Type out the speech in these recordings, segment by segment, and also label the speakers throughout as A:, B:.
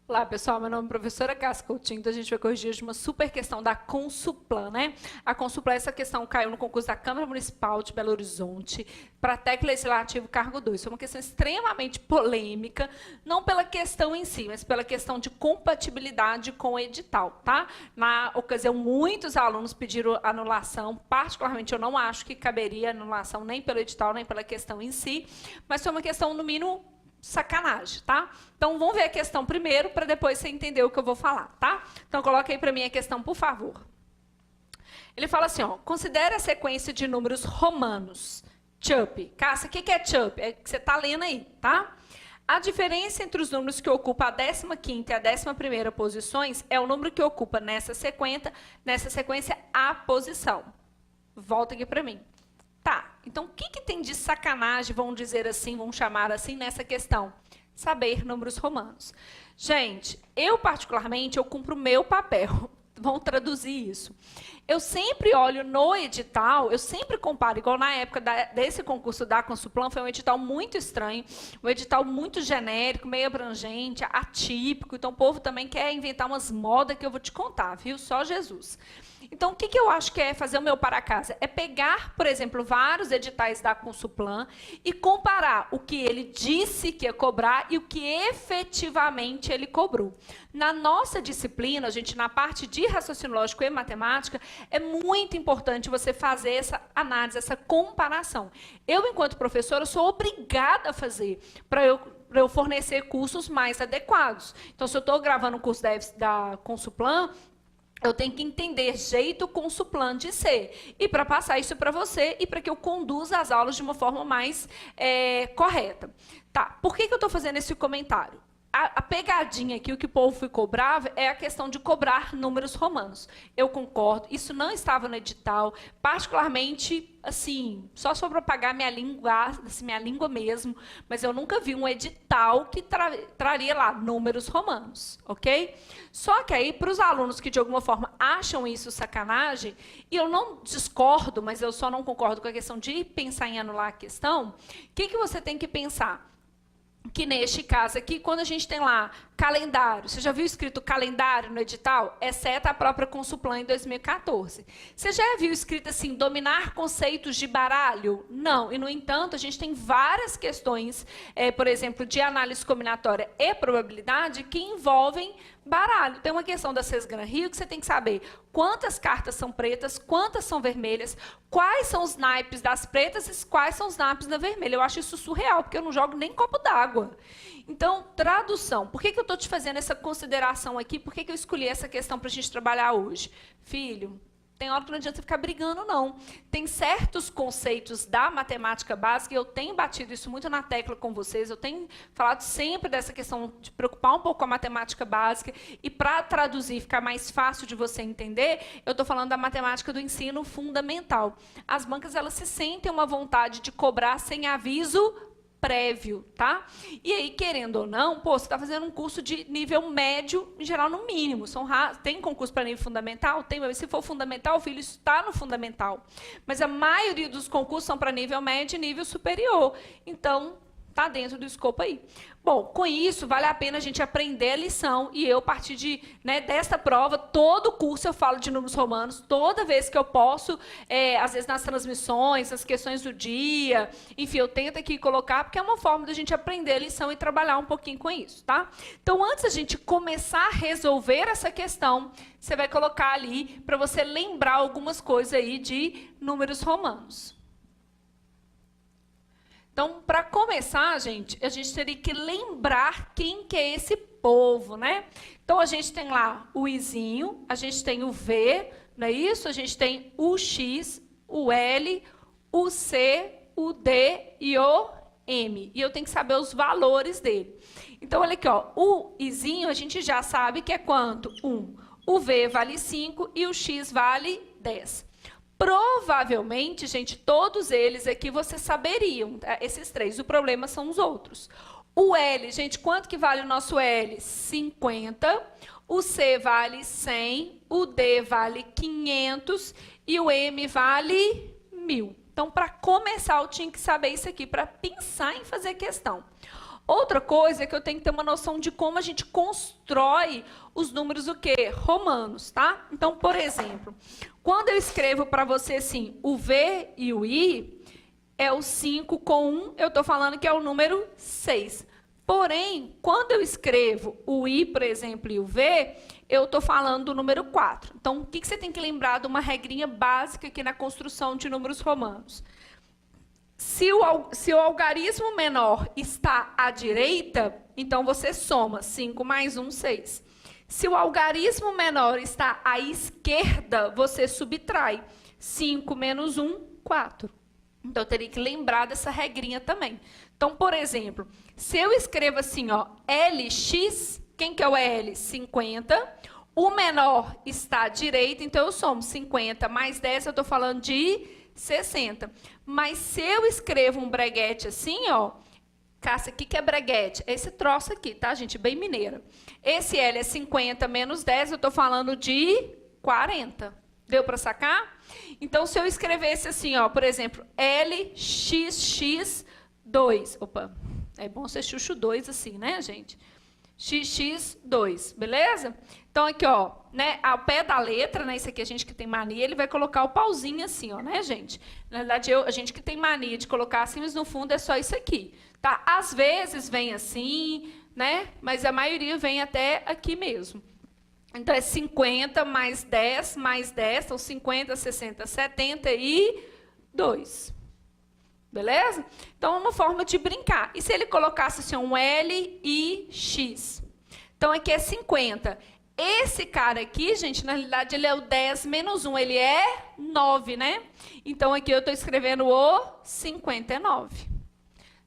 A: Olá, pessoal. Meu nome é professora Cássia Coutinho. Então, a gente vai corrigir hoje uma super questão da Consulplan, né? A Consulplan, essa questão caiu no concurso da Câmara Municipal de Belo Horizonte para técnico legislativo cargo 2. Foi uma questão extremamente polêmica, não pela questão em si, mas pela questão de compatibilidade com o edital, tá? Na ocasião, muitos alunos pediram anulação. Particularmente, eu não acho que caberia anulação nem pelo edital, nem pela questão em si, mas foi uma questão, no mínimo, sacanagem, tá? Então, vamos ver a questão primeiro, para depois você entender o que eu vou falar, tá? Então, coloca aí para mim a questão, por favor. Ele fala assim, ó, considere a sequência de números romanos. Chup. Cássia, o que é chup? É que você está lendo aí, tá? A diferença entre os números que ocupam a 15ª e a 11ª posições é o número que ocupa nessa sequência a posição. Volta aqui para mim. Tá, então o que tem de sacanagem, vamos dizer assim, vamos chamar assim, nessa questão? Saber números romanos. Gente, eu particularmente, eu cumpro o meu papel. Vamos traduzir isso. Eu sempre olho no edital, eu sempre comparo, igual na época desse concurso da Consulplan, foi um edital muito estranho, um edital muito genérico, meio abrangente, atípico, então o povo também quer inventar umas modas que eu vou te contar, viu? Só Jesus. Então, o que eu acho que é fazer o meu para casa? É pegar, por exemplo, vários editais da Consulplan e comparar o que ele disse que ia cobrar e o que efetivamente ele cobrou. Na nossa disciplina, gente, na parte de raciocínio lógico e matemática, é muito importante você fazer essa análise, essa comparação. Eu, enquanto professora, sou obrigada a fazer para eu fornecer cursos mais adequados. Então, se eu estou gravando um curso da Consulplan, eu tenho que entender jeito Consulplan de ser. E para passar isso para você e para que eu conduza as aulas de uma forma mais correta. Tá, por que eu estou fazendo esse comentário? A pegadinha aqui, o que o povo ficou bravo, é a questão de cobrar números romanos. Eu concordo, isso não estava no edital, particularmente, assim, só sobre pagar minha língua mesmo, mas eu nunca vi um edital que traria lá números romanos, ok? Só que aí, para os alunos que de alguma forma acham isso sacanagem, e eu não discordo, mas eu só não concordo com a questão de pensar em anular a questão, o que você tem que pensar? Que neste caso aqui, quando a gente tem lá calendário, você já viu escrito calendário no edital? Exceto a própria Consulplan em 2014. Você já viu escrito assim, dominar conceitos de baralho? Não. E, no entanto, a gente tem várias questões, por exemplo, de análise combinatória e probabilidade que envolvem baralho. Tem uma questão da Sesgran Rio que você tem que saber quantas cartas são pretas, quantas são vermelhas, quais são os naipes das pretas e quais são os naipes da vermelha. Eu acho isso surreal, porque eu não jogo nem copo d'água. Então, tradução. Por que eu estou te fazendo essa consideração aqui? Por que eu escolhi essa questão para a gente trabalhar hoje? Filho, tem hora que não adianta você ficar brigando, não. Tem certos conceitos da matemática básica, e eu tenho batido isso muito na tecla com vocês, eu tenho falado sempre dessa questão de preocupar um pouco com a matemática básica, e para traduzir, ficar mais fácil de você entender, eu estou falando da matemática do ensino fundamental. As bancas, elas se sentem uma vontade de cobrar sem aviso prévio, tá? E aí, querendo ou não, pô, você está fazendo um curso de nível médio, em geral, no mínimo. Tem concurso para nível fundamental? Tem, mas se for fundamental, o filho está no fundamental. Mas a maioria dos concursos são para nível médio e nível superior. Então, está dentro do escopo aí. Bom, com isso, vale a pena a gente aprender a lição, e eu, a partir desta prova, todo curso eu falo de números romanos, toda vez que eu posso, às vezes nas transmissões, nas questões do dia, enfim, eu tento aqui colocar, porque é uma forma da gente aprender a lição e trabalhar um pouquinho com isso, tá? Então, antes da gente começar a resolver essa questão, você vai colocar ali, para você lembrar algumas coisas aí de números romanos. Então, para começar, gente, a gente teria que lembrar quem que é esse povo, né? Então, a gente tem lá o izinho, a gente tem o V, não é isso? A gente tem o X, o L, o C, o D e o M. E eu tenho que saber os valores dele. Então, olha aqui, ó, o izinho a gente já sabe que é quanto? 1. O V vale 5 e o X vale 10. Provavelmente, gente, todos eles aqui vocês saberiam, tá? Esses três. O problema são os outros. O L, gente, quanto que vale o nosso L? 50. O C vale 100. O D vale 500. E o M vale 1000. Então, para começar, eu tinha que saber isso aqui para pensar em fazer questão. Outra coisa é que eu tenho que ter uma noção de como a gente constrói os números o quê? Romanos, tá? Então, por exemplo, quando eu escrevo para você assim, o V e o I, é o 5 com 1, eu estou falando que é o número 6. Porém, quando eu escrevo o I, por exemplo, e o V, eu estou falando do número 4. Então, o que você tem que lembrar de uma regrinha básica aqui na construção de números romanos? Se o algarismo menor está à direita, então você soma 5 mais 1, 6. Se o algarismo menor está à esquerda, você subtrai 5 menos 1, 4. Então, eu teria que lembrar dessa regrinha também. Então, por exemplo, se eu escrevo assim, ó, LX, quem que é o L? 50. O menor está à direita, então eu somo 50 mais 10, eu estou falando de 60. Mas se eu escrevo um breguete assim, ó, Cássia, o que é breguete? Esse troço aqui, tá, gente? Bem mineira. Esse L é 50 menos 10, eu estou falando de 40. Deu para sacar? Então, se eu escrevesse assim, ó, por exemplo, LXX2. Opa, é bom ser xuxo 2 assim, né, gente? XX2, beleza? Então, aqui, ó, né, ao pé da letra, né, isso aqui a gente que tem mania, ele vai colocar o pauzinho assim, ó, né, gente? Na verdade, a gente que tem mania de colocar assim, mas no fundo é só isso aqui, tá? Às vezes vem assim, né, mas a maioria vem até aqui mesmo. Então, é 50 mais 10, então 50, 60, 72. Beleza? Então, é uma forma de brincar. E se ele colocasse assim, um L e X? Então, aqui é 50. Esse cara aqui, gente, na realidade, ele é o 10 menos 1. Ele é 9, né? Então, aqui eu estou escrevendo o 59.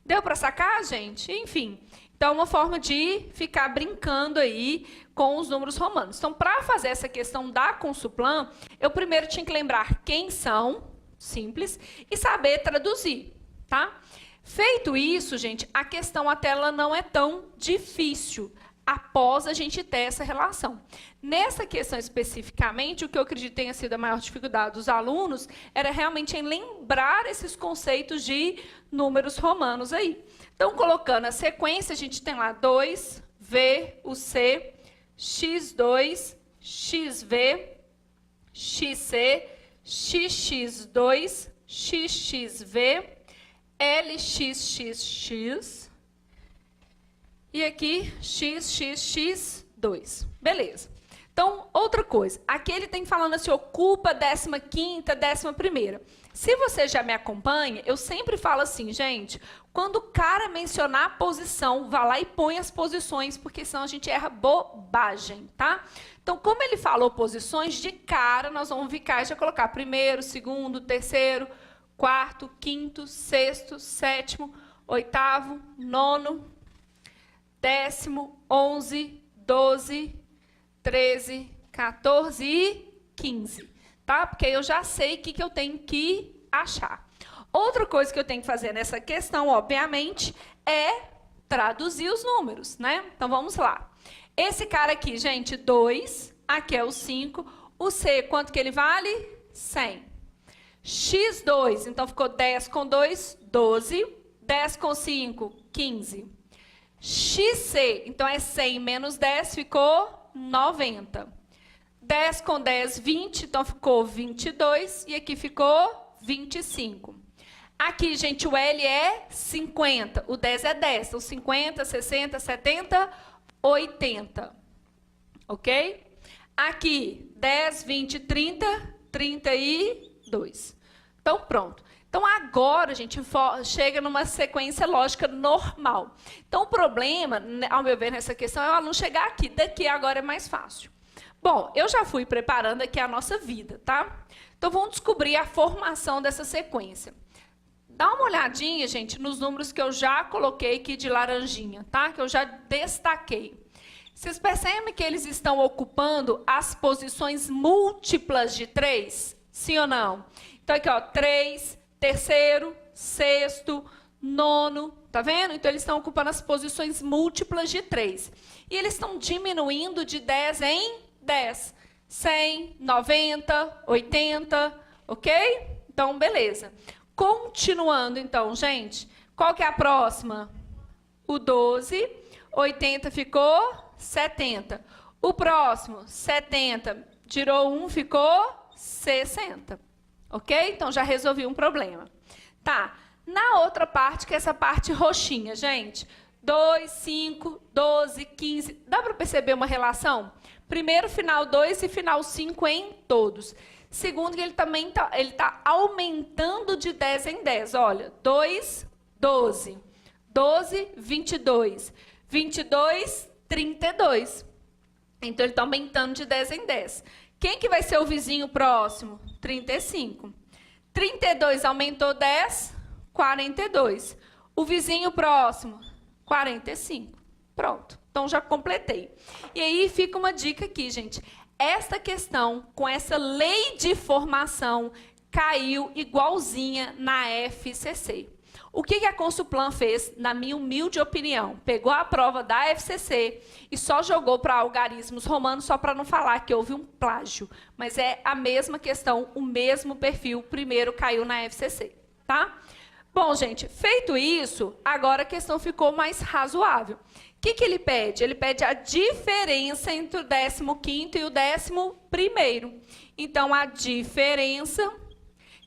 A: Deu para sacar, gente? Enfim. Então, uma forma de ficar brincando aí com os números romanos. Então, para fazer essa questão da Consuplan, eu primeiro tinha que lembrar quem são, simples, e saber traduzir, tá? Feito isso, gente, a questão até ela não é tão difícil após a gente ter essa relação. Nessa questão especificamente, o que eu acredito tenha sido a maior dificuldade dos alunos era realmente em lembrar esses conceitos de números romanos aí. Então, colocando a sequência, a gente tem lá 2, V, o C, X2, XV, XC, XX2, XXV, LXXX e aqui XXX2. Beleza. Então, outra coisa. Aqui ele tem falando assim, ocupa 15ª, 11ª. Se você já me acompanha, eu sempre falo assim, gente, quando o cara mencionar a posição, vá lá e põe as posições, porque senão a gente erra bobagem, tá? Então, como ele falou posições, de cara nós vamos ficar e já colocar primeiro, segundo, terceiro, quarto, quinto, sexto, sétimo, oitavo, nono, 10º, 11, 12, 13, 14 e 15, tá? Porque eu já sei o que eu tenho que achar. Outra coisa que eu tenho que fazer nessa questão, obviamente, é traduzir os números, né? Então, vamos lá. Esse cara aqui, gente, 2, aqui é o 5. O C, quanto que ele vale? 100. X2, então ficou 10 com 2, 12. 10 com 5, 15. XC, então é 100 menos 10, ficou 90. 10 com 10, 20, então ficou 22. E aqui ficou 25. Aqui, gente, o L é 50. O 10 é 10. Então, 50, 60, 70, 80. Ok? Aqui, 10, 20, 30, 32. Então, pronto. Então, agora a gente chega numa sequência lógica normal. Então, o problema, ao meu ver, nessa questão, é o aluno chegar aqui. Daqui agora é mais fácil. Bom, eu já fui preparando aqui a nossa vida, tá? Então, vamos descobrir a formação dessa sequência. Dá uma olhadinha, gente, nos números que eu já coloquei aqui de laranjinha, tá? Que eu já destaquei. Vocês percebem que eles estão ocupando as posições múltiplas de 3? Sim ou não? Então, aqui, ó, 3... terceiro, sexto, nono, tá vendo? Então, eles estão ocupando as posições múltiplas de 3. E eles estão diminuindo de 10 em 10. 100, 90, 80, ok? Então, beleza. Continuando, então, gente, qual que é a próxima? o 12, 80 ficou 70. O próximo, 70, tirou 1, ficou 60. Ok? Então, já resolvi um problema. Tá. Na outra parte, que é essa parte roxinha, gente. 2, 5, 12, 15. Dá para perceber uma relação? Primeiro, final 2 e final 5 em todos. Segundo, que ele também tá aumentando de 10 em 10. Olha, 2, 12. 12, 22. 22, 32. Então, ele está aumentando de 10 em 10. Quem que vai ser o vizinho próximo? 35. 32 aumentou 10, 42. O vizinho próximo, 45. Pronto. Então, já completei. E aí, fica uma dica aqui, gente. Esta questão, com essa lei de formação, caiu igualzinha na FCC. O que a Consuplan fez, na minha humilde opinião? Pegou a prova da FCC e só jogou para algarismos romanos, só para não falar que houve um plágio. Mas é a mesma questão, o mesmo perfil, primeiro caiu na FCC. Tá? Bom, gente, feito isso, agora a questão ficou mais razoável. O que ele pede? Ele pede a diferença entre o 15º e o 11º. Então, a diferença...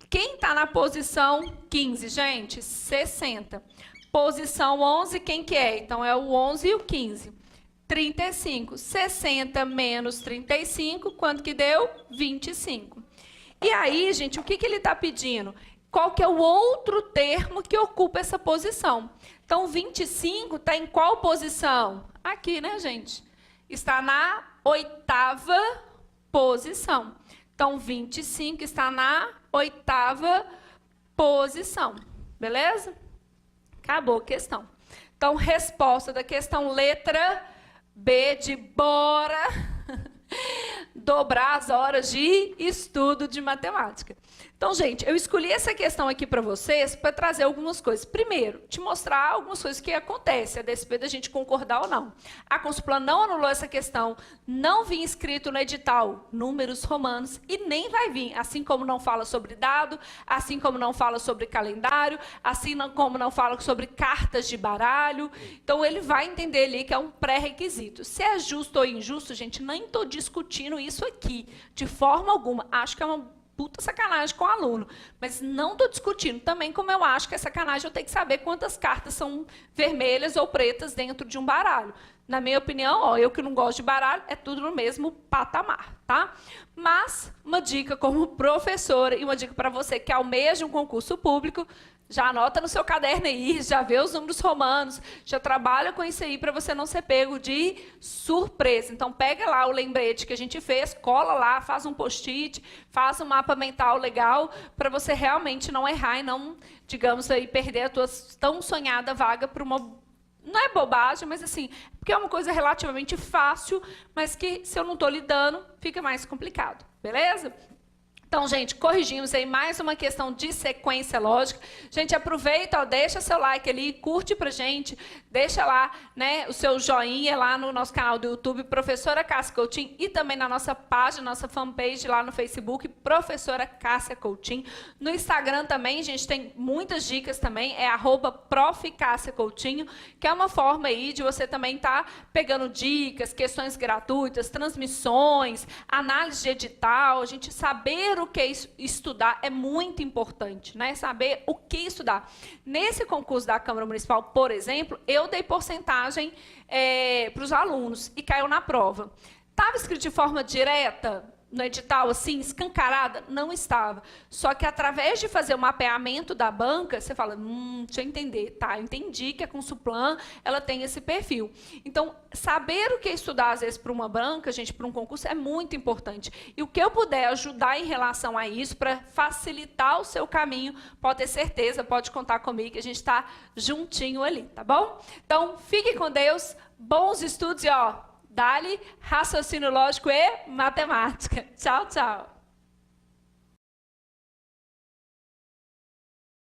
A: Quem está na posição 15, gente? 60. Posição 11, quem que é? Então, é o 11 e o 15. 35. 60 menos 35, quanto que deu? 25. E aí, gente, o que ele está pedindo? Qual que é o outro termo que ocupa essa posição? Então, 25 está em qual posição? Aqui, né, gente? Está na 8ª posição. Então, 25 está na 8ª posição. Beleza? Acabou a questão. Então, resposta da questão letra B de bora dobrar as horas de estudo de matemática. Então, gente, eu escolhi essa questão aqui para vocês para trazer algumas coisas. Primeiro, te mostrar algumas coisas que acontecem, a despeito da gente concordar ou não. A Consuplan não anulou essa questão, não vinha escrito no edital números romanos e nem vai vir, assim como não fala sobre dado, assim como não fala sobre calendário, assim como não fala sobre cartas de baralho. Então, ele vai entender ali que é um pré-requisito. Se é justo ou injusto, gente, nem estou discutindo isso aqui, de forma alguma. Acho que é uma puta sacanagem com o aluno, mas não estou discutindo também como eu acho que é sacanagem eu ter que saber quantas cartas são vermelhas ou pretas dentro de um baralho. Na minha opinião, ó, eu que não gosto de baralho, é tudo no mesmo patamar, tá? Mas uma dica como professora e uma dica para você que almeja um concurso público, já anota no seu caderno aí, já vê os números romanos, já trabalha com isso aí para você não ser pego de surpresa. Então, pega lá o lembrete que a gente fez, cola lá, faz um post-it, faz um mapa mental legal para você realmente não errar e não, digamos, aí, perder a tua tão sonhada vaga por uma... Não é bobagem, mas assim, porque é uma coisa relativamente fácil, mas que se eu não estou lidando, fica mais complicado. Beleza? Então, gente, corrigimos aí mais uma questão de sequência lógica. Gente, aproveita, ó, deixa seu like ali, curte pra gente, deixa lá, né, o seu joinha lá no nosso canal do YouTube, Professora Cássia Coutinho, e também na nossa página, nossa fanpage lá no Facebook, Professora Cássia Coutinho. No Instagram também, a gente tem muitas dicas também, é @profcassiacoutinho, que é uma forma aí de você também estar pegando dicas, questões gratuitas, transmissões, análise de edital, a gente saber o que estudar é muito importante, né? Saber o que estudar. Nesse concurso da Câmara Municipal, por exemplo, eu dei porcentagem para os alunos e caiu na prova. Estava escrito de forma direta no edital, assim, escancarada? Não estava. Só que, através de fazer o mapeamento da banca, você fala, deixa eu entender, tá? Eu entendi que a Consuplan, ela tem esse perfil. Então, saber o que estudar, às vezes, para uma banca, gente, para um concurso, é muito importante. E o que eu puder ajudar em relação a isso, para facilitar o seu caminho, pode ter certeza, pode contar comigo, que a gente está juntinho ali, tá bom? Então, fique com Deus, bons estudos e, ó, dá-lhe raciocínio lógico e matemática. Tchau, tchau.